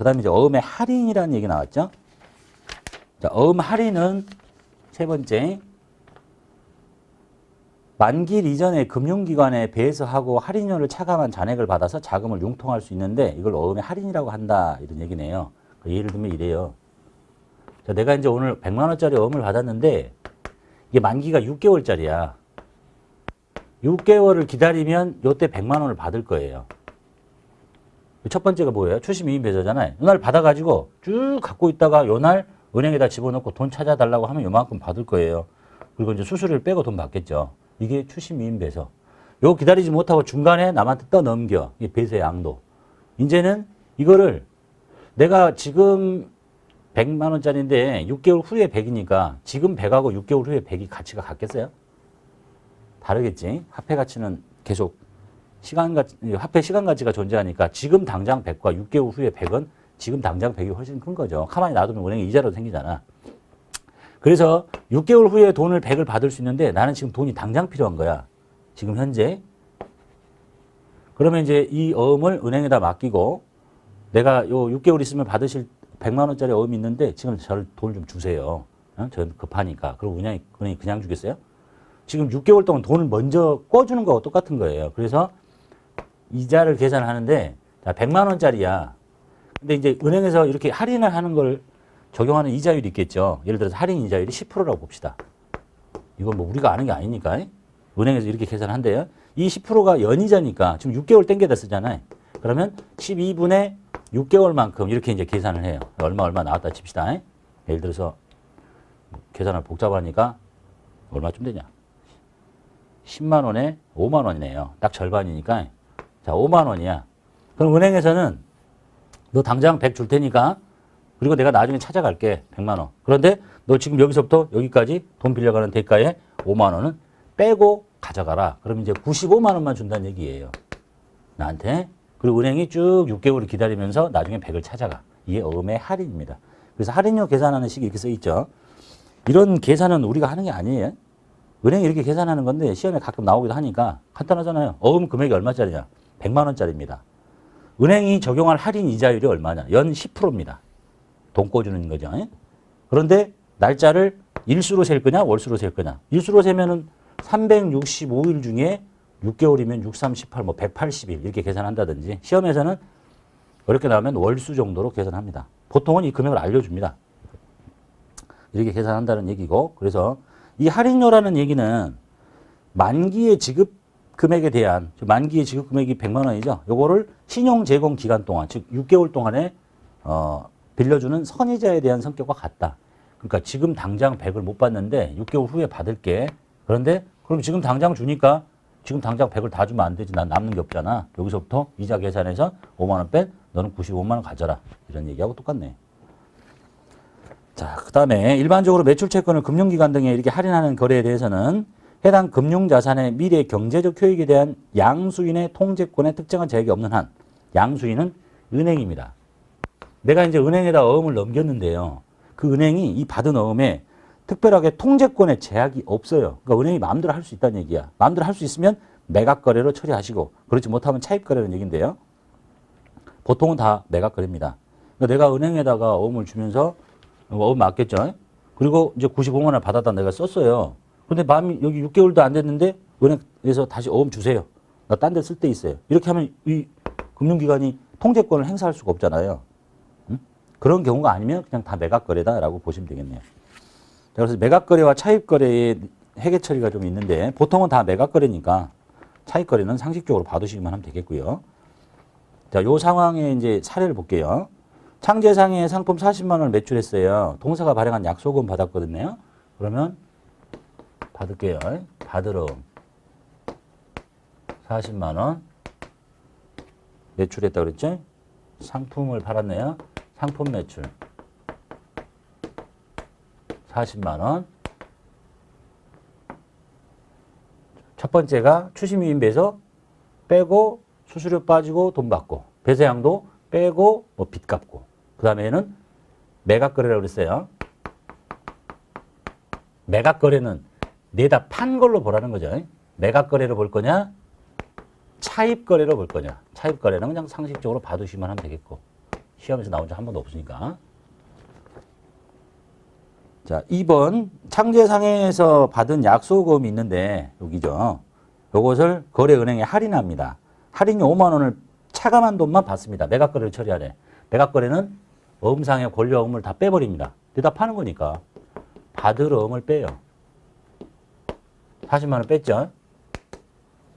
그 다음에 이제 어음의 할인이라는 얘기 나왔죠. 자, 어음 할인은 세 번째. 만기일 이전에 금융기관에 배에서하고 할인료를 차감한 잔액을 받아서 자금을 융통할 수 있는데 이걸 어음의 할인이라고 한다. 이런 얘기네요. 예를 들면 이래요. 자, 내가 이제 오늘 100만 원짜리 어음을 받았는데 이게 만기가 6개월짜리야. 6개월을 기다리면 요때 100만 원을 받을 거예요. 첫 번째가 뭐예요? 추심이임 배서잖아요. 요날 받아가지고 쭉 갖고 있다가 요날 은행에다 집어넣고 돈 찾아달라고 하면 요만큼 받을 거예요. 그리고 이제 수수료를 빼고 돈 받겠죠. 이게 추심이임 배서. 요거 기다리지 못하고 중간에 남한테 떠넘겨. 이게 배서의 양도. 이제는 이거를 내가 지금 100만 원짜리인데 6개월 후에 100이니까 지금 100하고 6개월 후에 100이 가치가 같겠어요? 다르겠지. 화폐 가치는 계속 화폐 시간 가치가 존재하니까 지금 당장 100과 6개월 후에 100은 지금 당장 100이 훨씬 큰 거죠. 가만히 놔두면 은행에 이자로 생기잖아. 그래서 6개월 후에 돈을 100을 받을 수 있는데 나는 지금 돈이 당장 필요한 거야. 지금 현재. 그러면 이제 이 어음을 은행에다 맡기고 내가 요 6개월 있으면 받으실 100만 원짜리 어음이 있는데 지금 저를 돈을 좀 주세요. 저는 급하니까. 그럼 은행이 그냥 주겠어요? 지금 6개월 동안 돈을 먼저 꿔주는 거하고 똑같은 거예요. 그래서 이자를 계산하는데 자, 100만 원짜리야. 근데 이제 은행에서 이렇게 할인을 하는 걸 적용하는 이자율이 있겠죠. 예를 들어서 할인 이자율이 10%라고 봅시다. 이건 뭐 우리가 아는 게 아니니까. 은행에서 이렇게 계산한대요. 이 10%가 연이자니까 지금 6개월 땡겨다 쓰잖아요. 그러면 12분의 6개월만큼 이렇게 이제 계산을 해요. 얼마 나왔다 칩시다. 예를 들어서 계산을 복잡하니까 얼마쯤 되냐. 10만 원에 5만 원이네요. 딱 절반이니까. 자, 5만 원이야. 그럼 은행에서는 너 당장 100 줄 테니까 그리고 내가 나중에 찾아갈게. 100만 원. 그런데 너 지금 여기서부터 여기까지 돈 빌려가는 대가에 5만 원은 빼고 가져가라. 그럼 이제 95만 원만 준다는 얘기예요. 나한테. 그리고 은행이 쭉 6개월을 기다리면서 나중에 100을 찾아가. 이게 어음의 할인입니다. 그래서 할인료 계산하는 식이 이렇게 써 있죠. 이런 계산은 우리가 하는 게 아니에요. 은행이 이렇게 계산하는 건데 시험에 가끔 나오기도 하니까 간단하잖아요. 어음 금액이 얼마짜리냐? 100만 원짜리입니다. 은행이 적용할 할인 이자율이 얼마냐? 연 10%입니다. 돈 꿔주는 거죠. 그런데 날짜를 일수로 셀 거냐? 월수로 셀 거냐? 일수로 세면은 365일 중에 6개월이면 6, 3, 18, 뭐 180일 이렇게 계산한다든지 시험에서는 어렵게 나오면 월수 정도로 계산합니다. 보통은 이 금액을 알려줍니다. 이렇게 계산한다는 얘기고 그래서 이 할인료라는 얘기는 만기의 지급 금액에 대한 만기의 지급 금액이 100만 원이죠. 요거를 신용 제공 기간 동안 즉 6개월 동안에 빌려주는 선이자에 대한 성격과 같다. 그러니까 지금 당장 100을 못 받는데 6개월 후에 받을게. 그런데 그럼 지금 당장 주니까 지금 당장 100을 다 주면 안 되지. 난 남는 게 없잖아. 여기서부터 이자 계산해서 5만 원 뺀 너는 95만 원 가져라. 이런 얘기하고 똑같네. 자, 그 다음에 일반적으로 매출채권을 금융기관 등에 이렇게 할인하는 거래에 대해서는 해당 금융자산의 미래 경제적 효익에 대한 양수인의 통제권에 특정한 제약이 없는 한 양수인은 은행입니다. 내가 이제 은행에다 어음을 넘겼는데요. 그 은행이 이 받은 어음에 특별하게 통제권에 제약이 없어요. 그러니까 은행이 마음대로 할 수 있다는 얘기야. 마음대로 할 수 있으면 매각거래로 처리하시고 그렇지 못하면 차입거래라는 얘기인데요. 보통은 다 매각거래입니다. 그러니까 내가 은행에다가 어음을 주면서 어음 맞겠죠. 그리고 이제 95만 원을 받았다 내가 썼어요. 근데 마음이 여기 6개월도 안 됐는데 은행에서 다시 어음 주세요. 나 딴 데 쓸 데 있어요. 이렇게 하면 이 금융기관이 통제권을 행사할 수가 없잖아요. 응? 그런 경우가 아니면 그냥 다 매각거래다라고 보시면 되겠네요. 자, 그래서 매각거래와 차입거래의 해계 처리가 좀 있는데 보통은 다 매각거래니까 차입거래는 상식적으로 봐두시기만 하면 되겠고요. 자, 요 상황에 이제 사례를 볼게요. 창제상에 상품 40만 원을 매출했어요. 동사가 발행한 약속은 받았거든요. 그러면 받을게요. 받으러 40만 원 매출했다고 그랬죠? 상품을 팔았네요. 상품 매출 40만 원. 첫 번째가 추심유인 배서 빼고 수수료 빠지고 돈 받고 배서양도 빼고 뭐 빚 갚고 그 다음에는 매각거래라고 그랬어요. 매각거래는 내다 판 걸로 보라는 거죠. 매각거래로 볼 거냐 차입거래로 볼 거냐. 차입거래는 그냥 상식적으로 봐두시면 하면 되겠고 시험에서 나온 적 한 번도 없으니까. 자, 2번 창제상해에서 받은 약소금이 있는데 여기죠. 요것을 거래은행에 할인합니다. 할인료 5만 원을 차감한 돈만 받습니다. 매각거래를 처리하래. 매각거래는 어음상의 권리어음을 다 빼버립니다. 내다 파는 거니까 받을 어음을 빼요. 40만 원 뺐죠.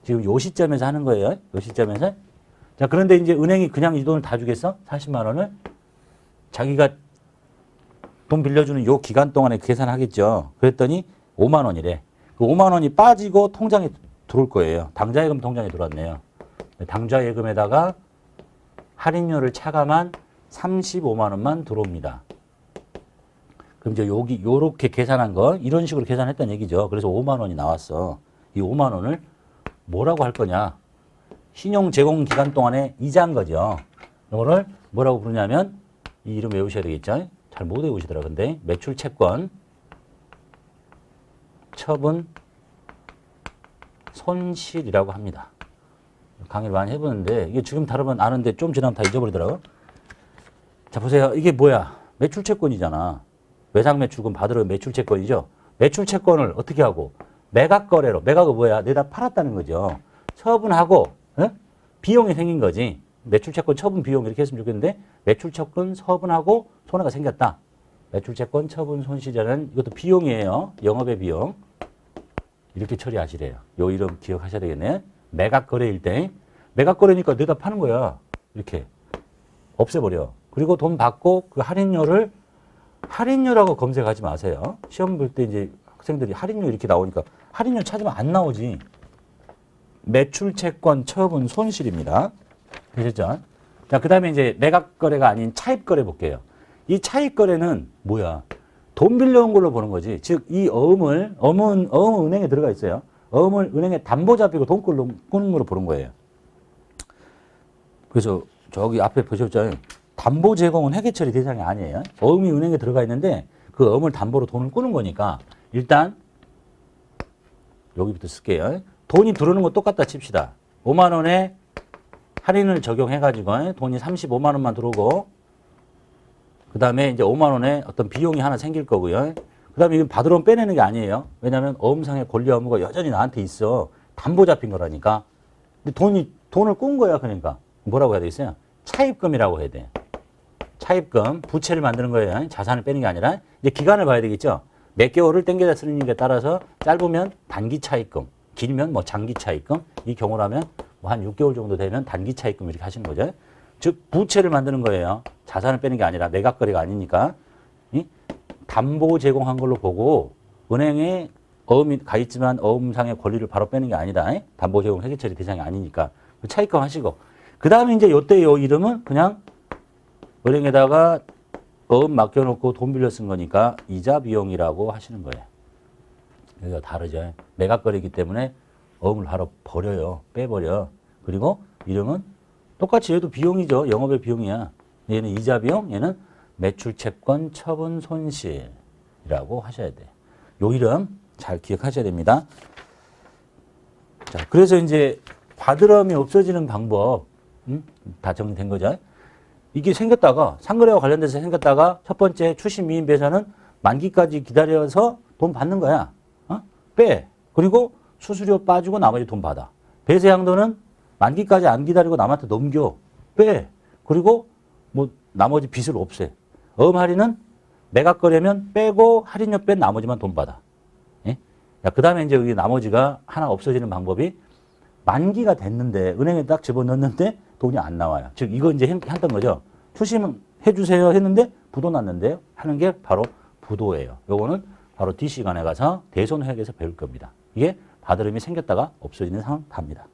지금 요 시점에서 하는 거예요. 요 시점에서. 자, 그런데 이제 은행이 그냥 이 돈을 다 주겠어? 40만 원을? 자기가 돈 빌려주는 요 기간 동안에 계산하겠죠. 그랬더니 5만 원이래. 그 5만 원이 빠지고 통장에 들어올 거예요. 당좌예금 통장에 들어왔네요. 당좌예금에다가 할인료를 차감한 35만 원만 들어옵니다. 그럼 이제 여기 요렇게 계산한 거 이런 식으로 계산했다는 얘기죠. 그래서 5만 원이 나왔어. 이 5만 원을 뭐라고 할 거냐? 신용 제공 기간 동안에 이자한 거죠. 이거를 뭐라고 부르냐면 이 이름 외우셔야 되겠죠. 잘 못 외우시더라. 근데 매출 채권 처분 손실이라고 합니다. 강의를 많이 해보는데 이게 지금 다루면 아는데 좀 지나면 다 잊어버리더라고. 자, 보세요. 이게 뭐야? 매출 채권이잖아. 외상 매출금 받으러 매출 채권이죠. 매출 채권을 어떻게 하고 매각 거래로, 매각은 뭐야? 내다 팔았다는 거죠. 처분하고 비용이 생긴 거지. 매출 채권 처분 비용 이렇게 했으면 좋겠는데 매출 채권 처분하고 손해가 생겼다. 매출 채권 처분 손실이라는 이것도 비용이에요. 영업의 비용. 이렇게 처리하시래요. 요 이름 기억하셔야 되겠네. 매각 거래일 때 매각 거래니까 내다 파는 거야. 이렇게 없애버려. 그리고 돈 받고 그 할인료라고 검색하지 마세요. 시험 볼 때 이제 학생들이 할인료 이렇게 나오니까 할인료 찾으면 안 나오지. 매출 채권 처분 손실입니다. 되셨죠? 자, 그 다음에 이제 매각 거래가 아닌 차입 거래 볼게요. 이 차입 거래는 뭐야? 돈 빌려온 걸로 보는 거지. 즉, 이 어음은 은행에 들어가 있어요. 어음을 은행에 담보 잡히고 돈 꾸는 걸로 보는 거예요. 그래서 저기 앞에 보셨죠? 담보 제공은 회계처리 대상이 아니에요. 어음이 은행에 들어가 있는데 그 어음을 담보로 돈을 꾸는 거니까 일단 여기부터 쓸게요. 돈이 들어오는 거 똑같다 칩시다. 5만 원에 할인을 적용해가지고 돈이 35만 원만 들어오고 그 다음에 이제 5만 원에 어떤 비용이 하나 생길 거고요. 그 다음에 이건 받으러 빼내는 게 아니에요. 왜냐하면 어음상의 권리 의무가 여전히 나한테 있어. 담보 잡힌 거라니까. 근데 돈을 꾼 거야. 그러니까 뭐라고 해야 되겠어요? 차입금이라고 해야 돼. 차입금, 부채를 만드는 거예요. 자산을 빼는 게 아니라 이제 기간을 봐야 되겠죠. 몇 개월을 땡겨다 쓰는 게 따라서 짧으면 단기 차입금, 길면 뭐 장기 차입금. 이 경우라면 뭐 한 6개월 정도 되면 단기 차입금 이렇게 하시는 거죠. 즉 부채를 만드는 거예요. 자산을 빼는 게 아니라 매각 거래가 아니니까. 담보 제공한 걸로 보고 은행에 어음이 가 있지만 어음상의 권리를 바로 빼는 게 아니다. 담보 제공 회계처리 대상이 아니니까 차입금 하시고 그 다음에 이제 요때 요 이름은 그냥 은행에다가 어음 맡겨놓고 돈 빌려 쓴 거니까 이자 비용이라고 하시는 거예요. 여기가 다르죠. 매각 거래이기 때문에 어음을 바로 버려요. 빼버려. 그리고 이름은 똑같이 얘도 비용이죠. 영업의 비용이야. 얘는 이자 비용, 얘는 매출 채권 처분 손실이라고 하셔야 돼요. 요 이름 잘 기억하셔야 됩니다. 자, 그래서 이제 받으러움이 없어지는 방법 다 정리된 거죠. 이게 생겼다가 상거래와 관련돼서 생겼다가 첫 번째 추심 미인 배선은 만기까지 기다려서 돈 받는 거야. 빼. 그리고 수수료 빠지고 나머지 돈 받아. 배세 양도는 만기까지 안 기다리고 남한테 넘겨. 빼. 그리고 뭐 나머지 빚을 없애. 어음 할인은 매각 거래면 빼고 할인료 뺀 나머지만 돈 받아. 예? 그 다음에 이제 여기 나머지가 하나 없어지는 방법이 만기가 됐는데 은행에 딱 집어넣는데 돈이 안 나와요. 즉 이거 이제 했던 거죠. 추심 해주세요 했는데 부도 났는데요. 하는 게 바로 부도예요. 요거는 바로 D시간에 가서 대손회계에서 배울 겁니다. 이게 받으름이 생겼다가 없어지는 상황 답니다.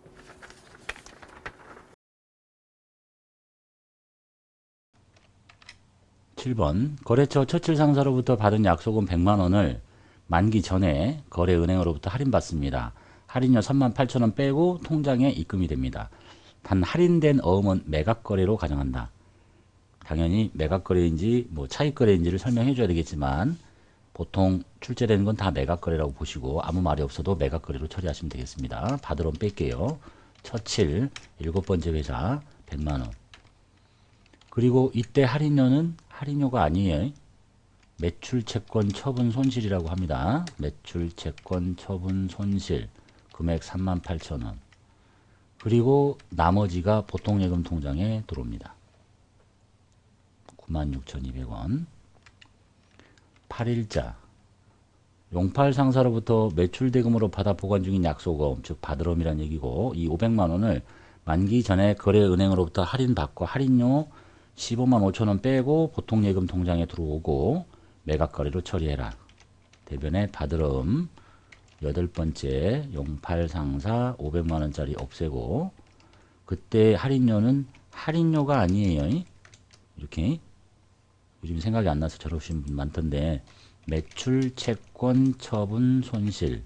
(7번) 거래처 처칠상사로부터 받은 약속금 100만 원을 만기 전에 거래은행으로부터 할인받습니다. 할인료 38,000원 빼고 통장에 입금이 됩니다. 단 할인된 어음은 매각거래로 가정한다. 당연히 매각거래인지 뭐 차익거래인지를 설명해 줘야 되겠지만 보통 출제되는 건 다 매각거래라고 보시고 아무 말이 없어도 매각거래로 처리하시면 되겠습니다. 받으러 뺄게요. 처칠 7번째 회사 100만 원. 그리고 이때 할인료는 할인료가 아니에요. 매출채권 처분 손실이라고 합니다. 매출채권 처분 손실 금액 38,000원. 그리고 나머지가 보통예금 통장에 들어옵니다. 96,200원. 8일자 용팔 상사로부터 매출대금으로 받아 보관 중인 약소금, 즉 받으럼이란 얘기고, 이 500만 원을 만기 전에 거래은행으로부터 할인받고 할인료 15만 5천 원 빼고 보통예금 통장에 들어오고 매각거래로 처리해라. 대변에 받으럼 8번째 용팔 상사 500만 원짜리 없애고, 그때 할인료는 할인료가 아니에요. 이렇게 요즘 생각이 안 나서 저러신 분 많던데, 매출 채권 처분 손실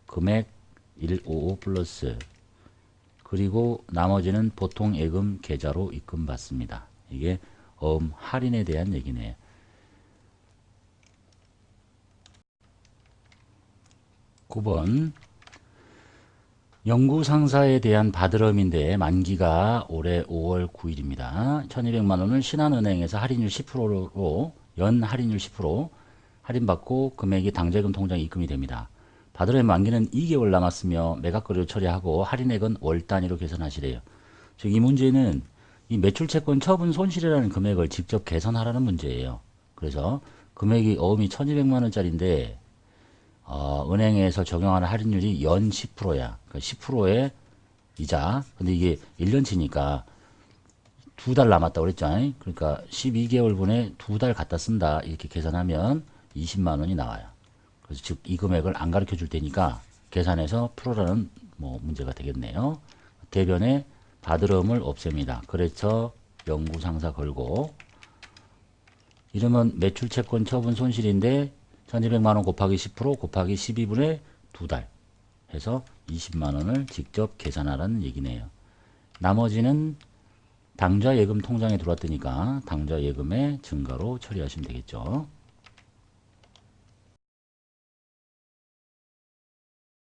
금액 155 플러스, 그리고 나머지는 보통 예금 계좌로 입금 받습니다. 이게 할인에 대한 얘기네요. (9번) 영구 상사에 대한 받으럼인데 만기가 올해 5월 9일입니다. 1200만 원을 신한은행에서 할인율 10%로 연 할인율 10% 할인받고 금액이 당좌금 통장에 입금이 됩니다. 받으럼 만기는 2개월 남았으며 매각거래로 처리하고 할인액은 월 단위로 계산하시래요. 즉 이 문제는 이 매출채권 처분 손실이라는 금액을 직접 계산하라는 문제예요. 그래서 금액이 어음이 1200만 원짜리인데 은행에서 적용하는 할인율이 연 10%야. 그러니까 10%의 이자. 근데 이게 1년치니까 2달 남았다고 그랬잖아요. 그러니까 12개월분에 2달 갖다 쓴다. 이렇게 계산하면 20만 원이 나와요. 그래서 즉 이 금액을 안 가르쳐 줄 테니까 계산해서 풀어라는 문제가 되겠네요. 대변에 받으럼을 없앱니다. 그래서 영구상사 걸고, 이러면 매출채권 처분 손실인데 1200만 원 곱하기 10% 곱하기 12분의 2달 해서 20만 원을 직접 계산하라는 얘기네요. 나머지는 당좌예금 통장에 들어왔으니까 당좌예금의 증가로 처리하시면 되겠죠.